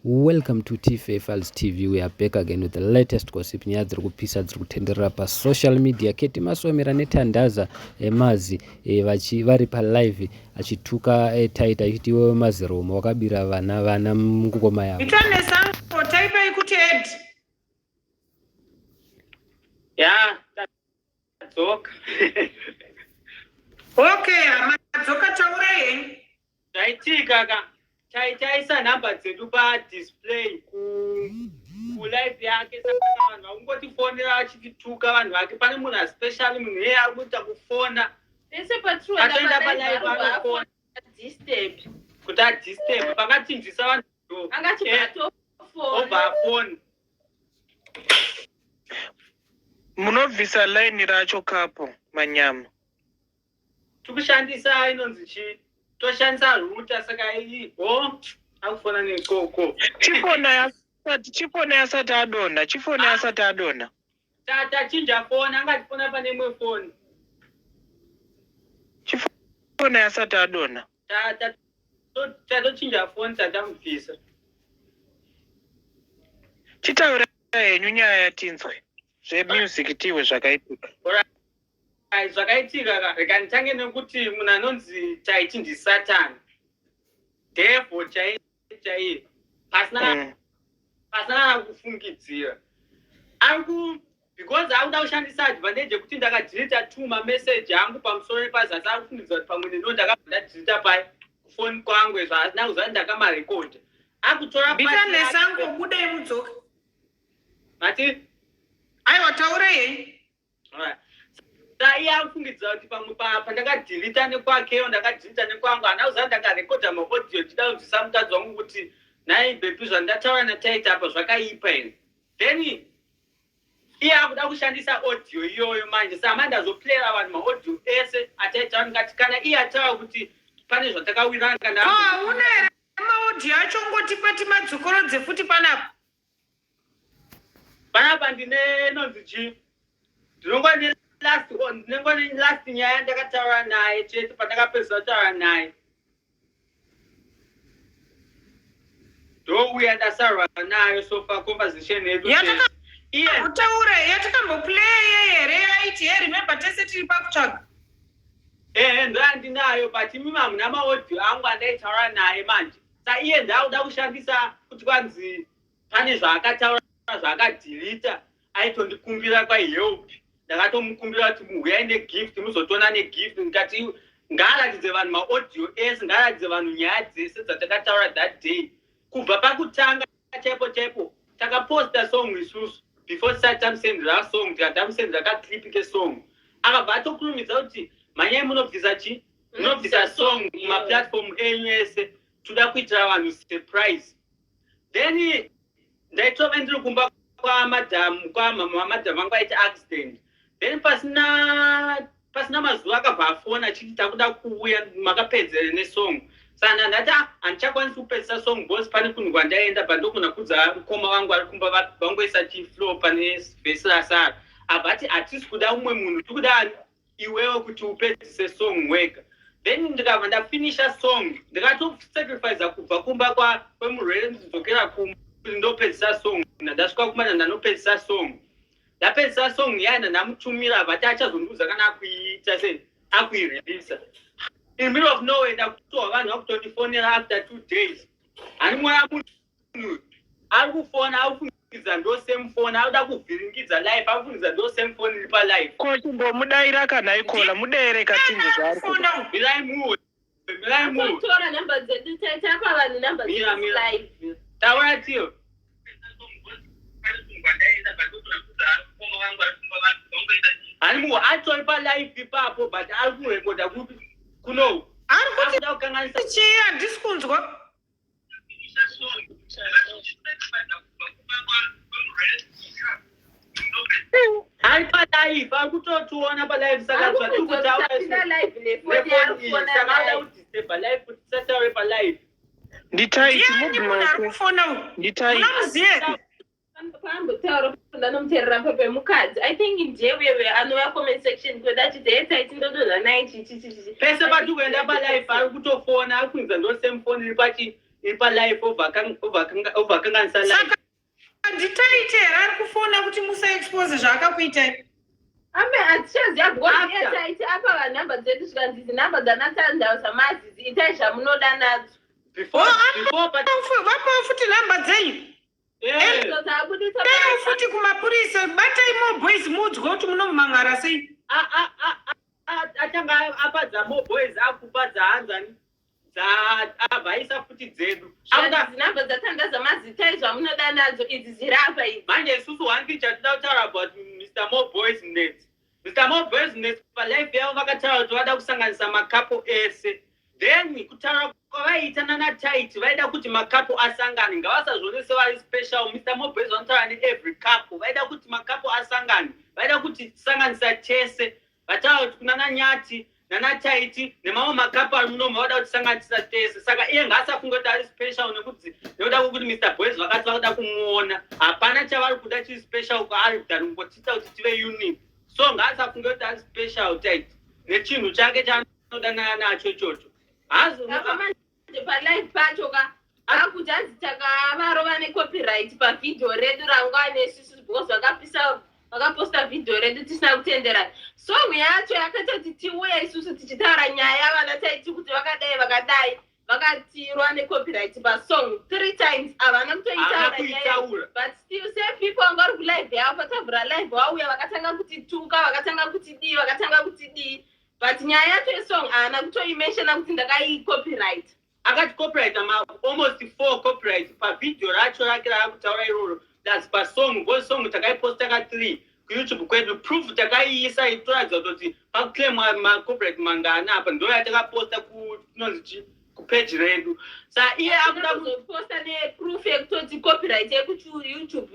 Welcome to TFA Files TV. We are back again with the latest gossip nyaya dziri kupisa dziri kutenderera pasocial media. Keti Masomera neTandaza Mazi vari palive achituka taita achiti iwewe Maziromo wakabira vana mungoma yavo. Itanesango taipa ikuti head. Ya, tadzoka. Okay, amadzoka taurei. Zvaitika ka. Taisa namba dzedu padisplay ku live yake saka vanhu vakungotifonera vachitituka vanhu vake. Pane munhu aspecially munhu iye ari kuita kufona. Pese patrol Ataenda palive anofona. Kuti adisturb pakachinjisa vanhu. Angati over phone. Munobvisa line racho kapo manyama. Tikushandisa inonzi chi toshandisa router saka iho akufona nekoko. Chifona yasati adonha. Tata chinja phone angatifona pane imwe phone. Chifona yasati adonha. Tata chinja phone tatamubvisa. Chitaura henyu nyaya yatinzwe. Zvemusic tiwe zvakaitika. Zvakaitika reka nditange nekuti munhu anonzi taiti ndiSatan. Devil chaiye. Pasina kufungidzira. Because akuda kushandisa advantage yekuti ndakadeleta tuma message angu pamusoro pazasi akufungidzira kuti pamwe ndakadeleta pai phone kwangu zvasina kuzati ndakamarecord. Akutora Itanesango budai mudzoka. Mati Aiwa taurei. Iye akufungidzira kuti pamwe pandakadeleta nekwakeyo ndakadeleta nekwangu hana kuzati ndakarekodha maaudio chida kunzwisa mutadzi wangu kuti nai bebi zvandataura nataita apa zvakaipa ere. Then iye akuda kushandisa audio iyoyo manje sama ndazoplayera vanhu maaudio ese ataita ngati kana iye ataura kuti pane zvatakawirana kana Una ere maaudio acho ngoti kwati madzokorodze futi panapa. Panapa ndine nonzi chi ndinongoni last nyaya ndakataura naye chete pandakapedza kutaura naye. Ndouya ndasarwa nayo so far conversation yedu. Utaure yatakamboplay here yaiti here remember tese tiri pakutsvaga. Ndandinayo but mimi hamuna maaudio angu andaitaura naye manje. Saka iye ndauda kushandisa kuti kwanzi pane zvaakataura zvakadeleta aitondikumbira kwahelp. Ndakatomukumbira kuti muuyai negift muzotona negift ndikati ngaaratidze vanhu maaudio ese ngaaratidze vanhu nyaya dzese dzatakataura that day. Kubva pakutanga chaipo takaposta song isusu before tamusendera song tamusendera kaklipi kesong. Akabva atokurumidza kuti manyai munobvisa chi munobvisa song mumaplatform enyu ese toda kuitira vanhu surprise. Then ndaitova ndiri kumba kwamadhamu vangu aita accident. Then pasina mazuva akabva afona achiti takuda kuuya makapedzere nesong. Sana ndati handichakwanisi kupedzisa song because pane kunhu kwandaenda pandokona kudza mukoma wangu ari kumba vangoisa chiflow pane vhesi rasara. Abati hatisi kuda umwe munhu tikuda iwewe kuti upedzise song wega. Then ndikabva ndafinisha song ndikatosacrifice kubva kumba kwemurwere ndidzokera kumba ndopedzisa song. Ndasvika kumba ndanopedzisa song. Ndapedzisa song yana ndamutumira bati achazondiudza kana akuiita sei akuireleasa. In the middle of nowhere, ndakutoa vanhu vakutondifonera after 2 days. Ani mwana munhu ari kufona akufungidza ndosemfoni akuda kuvhiringidza live akufungidza ndosemfoni iri palive. Ko chimbomudaira kana ikola mudereka tinge zvari kuda. Mirai muwe. Tora namba dzedu tapa vanhu namba live. Taura tiyo. Ani muwe atori palive ipapo but ari kurekodha kuti kuno Ari kuti chii handisi kunzwa. ari palive ari kutotiona palive saka zvatikutaura kudisturba live kuti tisataure palive. Nditaiti Ndiani munhu ari kufona uyu? Nditaiti. Munomuziva? Pambotaura ndanomuteerera pepe mukadzi. I think njewewe anova comment section kweda chideta itindodonha naye chichi. Pese patikuenda palive ari kutofona ari kuinza ndosemfoni iri iri palive overkanganisa live. Saka nditaite here ari kufona kuti musaexpose zvaakakuitai. Ame hatichaziva because iye taiti apa vanhamba dzedu zvikanzi nhamba dzanatandausa mazizi itai zvamunoda nadzo. Vapawo futi nhamba dzenyu. Dai futi kumapurisa batai more boys mudzwe kuti munomumangara sei. Atanga apadza more boys akupa dzaanzani dzavhaisa futi dzedu. Nhamba dzatandaza mazitai zvamunoda nadzo idzi zvirapa idzi. Manje isusu one thing chatida kutaura about Mr. More Boys Net. Mr. More Boys Net palive yavo vakataura kuti vada kusanganisa makapo ese. Then kutaura kwavaita nanaTight vaida kuti makapo asangane ngavasazvione sevari special. Mr. More Boys vanotaura ne-every couple vaida kuti makapo asangane vaida kuti sanganisa tese vataura kuti kunananyati nanaTight nemamwe makapo ari munomo vada kuti sanganisa tese. Saka iye ngaasafunga kuti ari special nekuda kuti Mr. Boys vakati vakuda kumuona hapana chavari kuda chiri special kwaari kuti ari kungotita kuti tive unique. So ngaasafunga kuti ari special Tight nechinhu chake chaanoda nacho ichocho. Palive pacho ka akuti hanzi takavarova necopyright pavidhio redu rangwa nesusu because vakaposta vidhio redu tisina kutenderana. Song yacho yakaita kuti tiuye isusu tichitaura nyaya vanaTight kuti vakadai vakatirwa necopyright pasong 3 times havana kutoitaura nyaya. But still same people anga vari kulive yavo patavhura live vauya vakatanga kutituka vakatanga kuti dii but nyaya yacho yesong haana kutoimentiona kuti ndakaicopyright. Akati copyright almost 4 copyright pavidhio racho rake raakutaura iroro that's pasong because song takaiposta ka3 kuYouTube kwedu proof takaiisa itoratidza kuti paclaim macopyright mangana apa ndo yatakaposta kupage redu. Sa iye akuda kuposta neproof yekutoti copyright yekuYouTube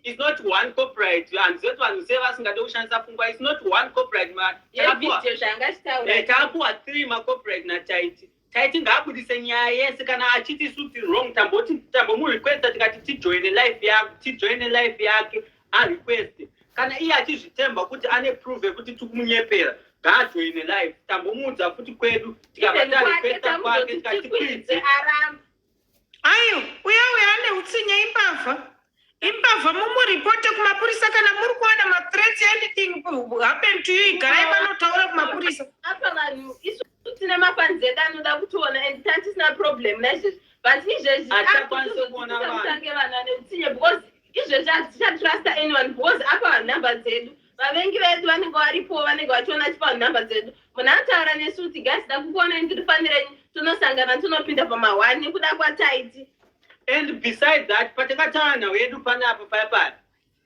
it's not one copyright and zoti vanhu sei vasingade kushandisa pfungwa. It's not one copyright takapuwa 3 macopyright naTight. Tight ngaabudise nyaya yese kana achiti suti wrong tambomurequesta tikati tijoine live yake arequest kana iye achizvitemba kuti ane proof yekuti tikumunyepera ngaajoine live tambomuudza futi kwedu tikabatarequesta kwake tikatikwidze aramba. Ayo uya ane utsinye imbavha mumuripote kumapurisa kana muri kuwana mathreats anything happen to you igarai vanotaura kumapurisa. Apa vanhu isu tine mafans edu anoda kutiona and tatisina problem naizvozvi but izvezvi akutange vanhu ane utsinye because izvezvi hatichatrasta anyone because apa vanhu nhamba dzedu vavengi vedu vanenge varipo vanenge vachiona chipa nhamba dzedu. Munhu anotaura nesu kuti gasida kukuonai tirifanire tunosangana tunopinda pama1 nekuda kwaTight. And besides that patakataura nhau yedu panapa paya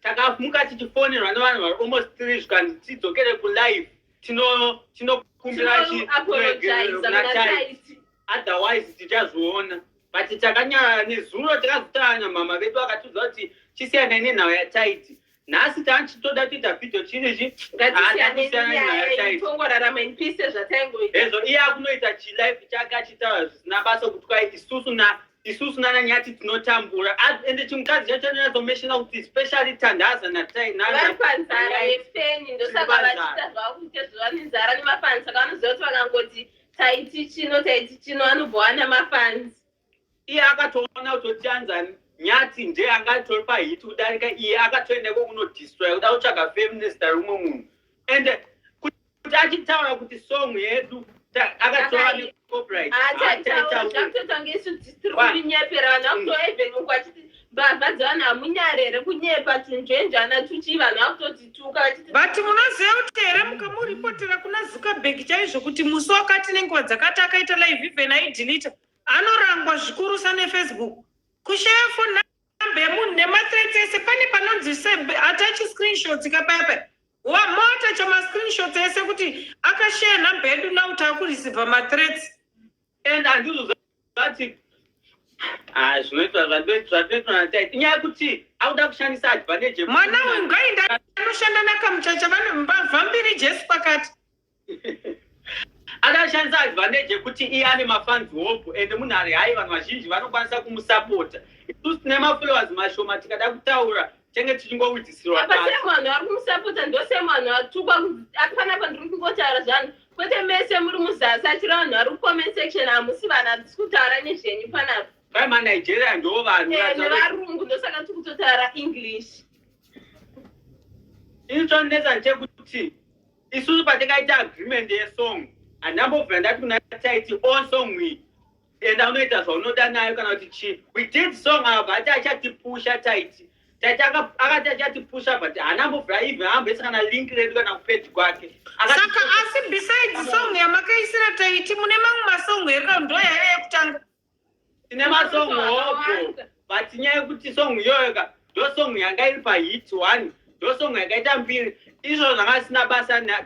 takamuka tichifonerwa nevanhu vari almost 3 zvikanzi tidzokere kulive tinokumbira naTight otherwise tichazoona. But takanyara nezuro takazotaura namama vedu vakatiudza kuti chisiyanai nenhau yaTight. Nhasi tanchitoda kuita vhidhio chirichi tongorarama in pieces zvatangoita ezvo iye akunoita chilive chake achitaura zvisina basa kuti kwai isusu nananyati tinotambura ende chimukadzi chacho nyatomeshina kuti especially Tandaza vari panzara yefeni ndosaka vachita zvavo kuti zviva nenzara nemafans saka vanoziva kuti vakangoti Tight chino anobva wana mafans. Iye akatoona kutoti anzani nyati ndiye angatori pahit kudarika iye akatoendeko kunodestroy kuda kutsvaga feminist rumwe munhu ende kuti achitaura kuti song yedu akatora necopyright zvakutotanga isu tiri kunyepera vanhu vakutoeven uku vachiti mbavha dzevanhu hamunyarere kunyepa tunzvenjana tuchi vanhu vakutotituka vachiti but munoziva kuti here mukamuripotera kuna Zuckerberg chaizvo kuti musi wakati nenguva dzakati akaita live even aidilita anorangwa zvikurusa neFacebook kushaya phone number yemunhu nemathreats ese pane panonzi attach screenshots kapapa moatacha mascreenshots ese kuti akashaya number yedu nauti akureceiva mathreats and handizvo zvati zvinoitwa zvatoitwa naTight inyaya yekuti akuda kushandisa advantage mwana wengainda anoshanda nakamuchacha mbavha mbiri jesu pakati adashandisa advantage yekuti iye ane mafans hope and munhu ari hai vanhu vazhinji vanokwanisa kumusapota. Isusu tine mafollowers mashoma tikada kutaura tenge tichingowidhisirwa apa semunhu ari kumusapota ndosemu vanhu vatukwa kuti panapa ndiri kungotaura zvanhu kwete mese muri muzasi achira vanhu vari kucomment section hamusi vanhu hatisi kutaura nezvenyu panapo kwai manigeria ndo vanhu nevarungu ndosaka tiri kutotaura english. inotondeza ndechekuti isusu patakaita agreement yesong handambobva ndati kuna taiti all song iyi enda unoita zvaunoda nayo kana kuti chii we did song apa ati achatipusha taiti akati achatipusha but handambobva even hambesi kana link redu kana kupage kwake saka asi besides song yamakaisira taiti mune mamwe masong here ndo yaive yekutanga tine masong hoko but nyaya yekuti song iyoyoka ndo song yanga iri pahit 1 ndo song yakaita mbiri izvo zvanga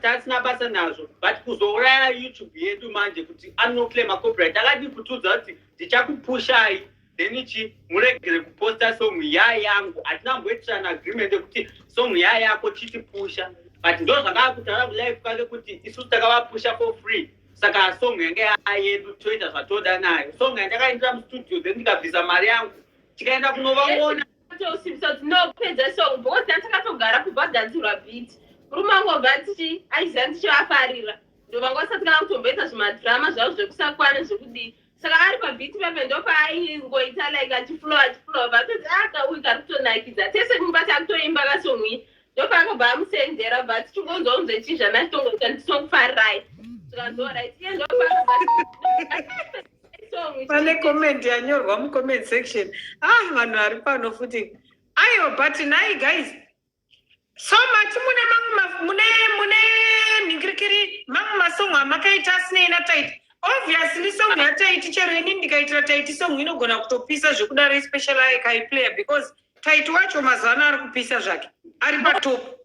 tasina basa nazvo but kuzouraya YouTube yedu manje kuti anoclaima copyright akadi kutudza kuti ndichakupushai then ichi muregere kuposta song yangu hatinamboitirana agreement yekuti song yako chitipusha but ndo zvanga kutaura kulive kwake kuti isusu takavapusha for free saka song yanga yedu toita zvatoda nayo song yandakaindira mustudio then ndikabvisa mari yangu tikaenda kunovaona tosibisa kuti nopedza song because ndatakatogara kubhadhanzirwa beat rumangobva tichi aiziva ndichivafarira ndovangosati kana kutomboita zvimadhirama zvavo zvekusakwana zvekudii saka ari pabhiti pepe ndopaaingoita like achiflowa vatoti akauyi kari kutonakidza tese nyumba takutoimba kasongwi ndopaakobva amusendera but tichingozwa kunze chii zvamaitongoita ndisongufarirai saka ndorit iye pane comment yanyorwa mucomment section vanhu vari pano futi aiwa but nai guys so mati mune ningirikiri mamwe masong amakaita asinei nataiti obviously song yataiti chero ini ndikaitira taiti song inogona kutopisa zvekudaro especially aikaiplaya because taiti wacho mazana ari kupisa zvake ari patop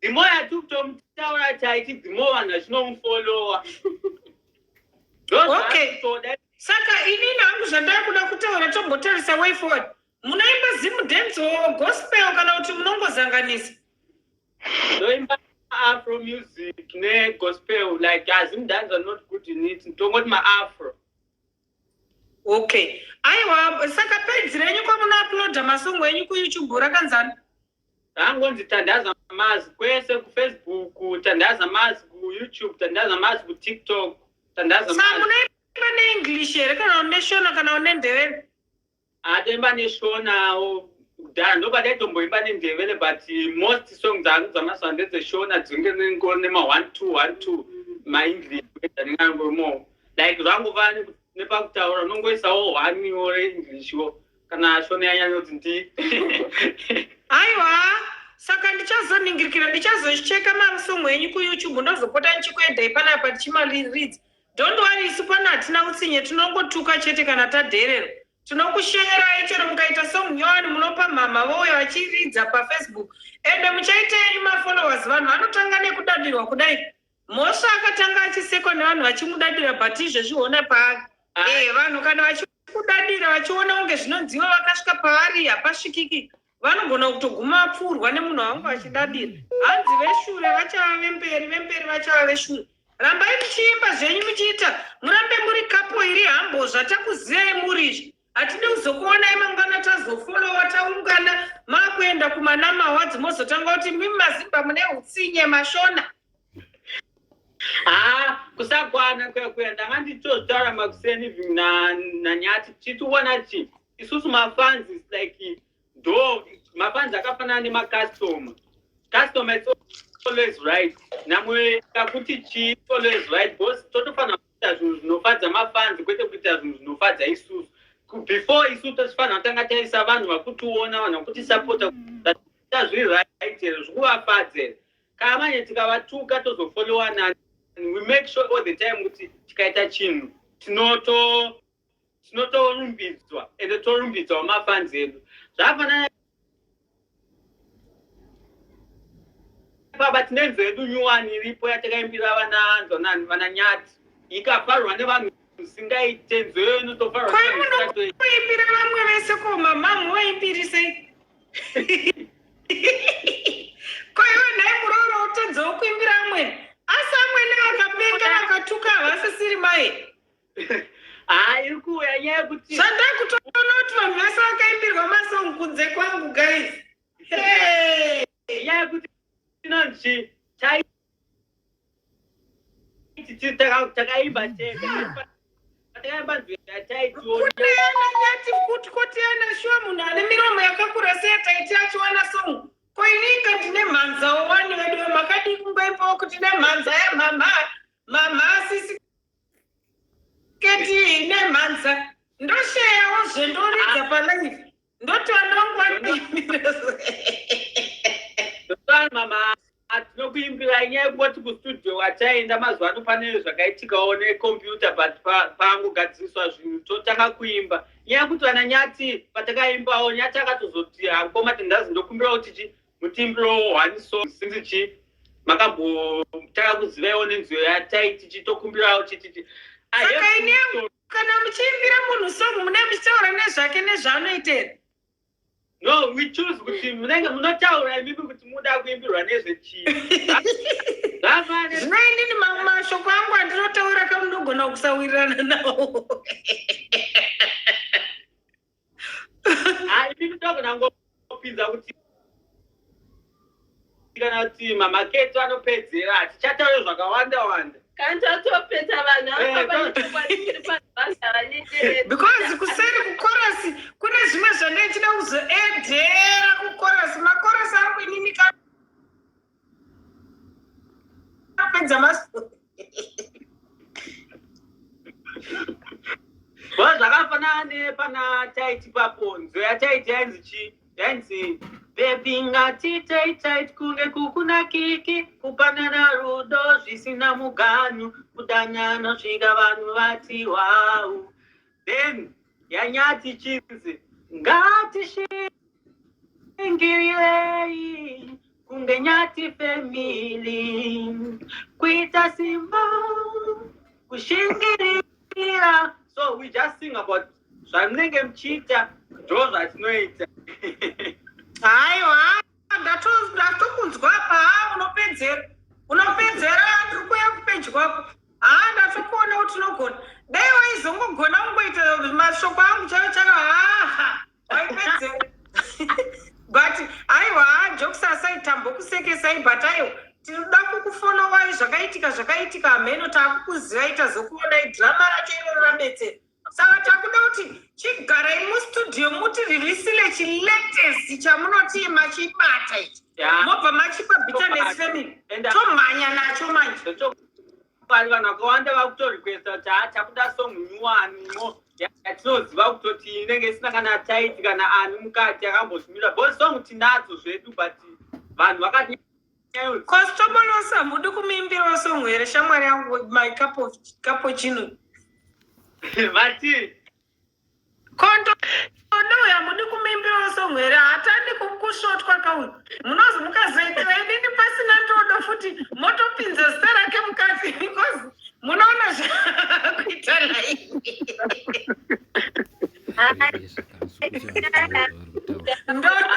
dhimo yati kutomutaura taiti dhimo vanhu vachinomufollowa okay saka inini hangu zvandari kuda kutaura tombotarisa way forward munaimba zimudhenzo gospel kana kuti munongozanganisa ndoimba afro music negospel like azimudhanzi are not good in it tongoti maafro okay aiwa saka page renyu kwamunouploada masongo enyu kuyoutube rakanzani rangonzi tandaza mazi kwese kufacebook tandaza mazi kuyoutube tandaza mazi kutiktok tandaza mazi munaimba neenglish here kana uneshona kana unendevere atoimba neshonawo kudhara ndopataitomboimba nendevere but most songs dzangu dzamazuva ndedzeshona dzinge nema-1-2 maenglish ndingangomoo like zvangova nepakutaura unongoisawo 1 ore englishwo kana shona yanyanyoti ndi aiwa saka ndichazoningirikira ndichazocheka masongo enyu kuyoutube ndozopota ndichikuendai panapa tichimaliridzi don't worry isu pana hatina utsinye tinongotuka chete kana tadherera tinokusherai chero mukaita somunyowani munopa mhama vouya vachiridza pafacebook ende muchaita enyu mafollowers vanhu vanotanga nekudadirwa kudai mhosva akatanga achisekwa nevanhu vachimudadira but izvezviona paari vanhu kana vachikudadira vachiona unge zvinonziva vakasvika pavari hapasvikiki vanogona kutoguma vapfuurwa nemunhu wavanga vachidadira hanzi veshure vachava vemberi vachava veshure rambai muchiimba zvenyu muchiita murambe muri kapo iri hambo zvatakuziyai murizvi hatidi kuzokuonai mangwana tazofolowa taungana makuenda kumanamawadzi mozotanga kuti mimi mazimba mune utsinye mashona kusagwana kwekuya ndanga nditotaura makuseni nanyati chitiona chi isusu mafans like ndo mafans akafanana nemacustoma it's always right namwe kakuti chi always right because totofanira kuita zvinhu zvinofadza mafans kwete kuita zvinhu zvinofadza isusu before isusu tofanira kutanga taisa vanhu vakutiona vanhu vakutisapota ta zviri right here zvikuvafadza here kana manje tikavatuka tozofollowa nani we make sure all the time kuti tikaita chinhu tinotorumbidzwa ende torumbidzwa mafans edu zvafanana baba tinenzo yedu nyuwani iripo yatakaimbira vananyati ikafarwa nevanhu singaite nzo yenu tofarwa kuimbira vamwe vese koma mamu waimbiri sei koiwe nhai muroro utenzewo kuimbira amweni asi amweni vakapenga vakatuka havasisiri mai iri kuuya nyaya yekuti zvandakutoona kuti vanhu vese vakaimbirwa masongo kunze kwangu guys nyaya yekuti tinonzi taiti takaimba cheka takaimba nzvetaitiona nyati kuti kotiana shuwa munhu ane miromo yakakura seya taiti achiwana songo koininga ndine mhanza wowani vedu vemakadi kungoipawo kuti nemhanza yamama asisi keti ine mhanza ndosheyawo zvendoridza palaivi ndoti mama tinokuimbira nyaya yekuboti kustudio wataenda mazuva ano pane zvakaitikawo nekombiyuta but pangogadziriswa zvinhu totaka kuimba nyaya yekuti vana nyati patakaimbawo nyati akatozoti hakoma tindazi ndokumbira kuti mutimbiro one song sinzi makambotaka kuzivaiwo nenziyo yataiti chitokumbirawo chititi saka ine kana muchiimbira munhu song mune muchitaura nezvake nezvaanoitera. No, we choose kuti munotaura imimi kuti muda kuimbirwa nezvechii. Zvinoinini mashoko angu andinotaura kamunogona kusawirirana nawo. Imimi togona ngopinza kuti kana kuti mamaketi anopedzera tichataura zvakawanda. Kantatopeta vanhu because kuseri kukorasi kune zvimwe zvandechida kuzoedhera kukorasi makorasi ari kuinini kapedza maso zvakafanana nepana taiti paponzo yataiti yainzi baby ngati tight kunge kukuna kiki kupanana rudo zvisina muganyu kudanyana svika vanhu vati wau then yanyati chinzi ngati shingirirei kunge nyati family kuita simba kushingirira so we just sing about zvamunenge muchiita ndo zvatinoita. Haiwa, ndatokunzwa pa unopedzera ndikuya kupeji kwako. Ndatokuona kuti unogona. Dai waizongogona kungoita mashoko angu chaka waipedzera. But haiwa, jokes aside tambokusekesai but aiwa tinoda kukufolowai zvakaitika hameno takukuzivaita zokuona idhirama racho iro rabetsera. Saka takuda kuti chigarai mustudio muti rilisile chilatest chamunoti machibata ichi mobva machipa Bitterness Family tomhanya nacho manje vanhu vakawanda vakutorikwesta kuti takuda song nyuwanimo yatinoziva kutoti inenge isina kana taiti kana ani mukati akambozvimira bcause song tinadzo zvedu but vanhu vakati kostomolosa mudi kumimbirawo song here shamwari yangu my cappuccino vati kondoya mudi kumimbirawo song here hatandi kushotwa kauyu munozi mukazoitira inini pasina ndodo futi motopinza zita rake mukati because munoona zvakuita laini ndoti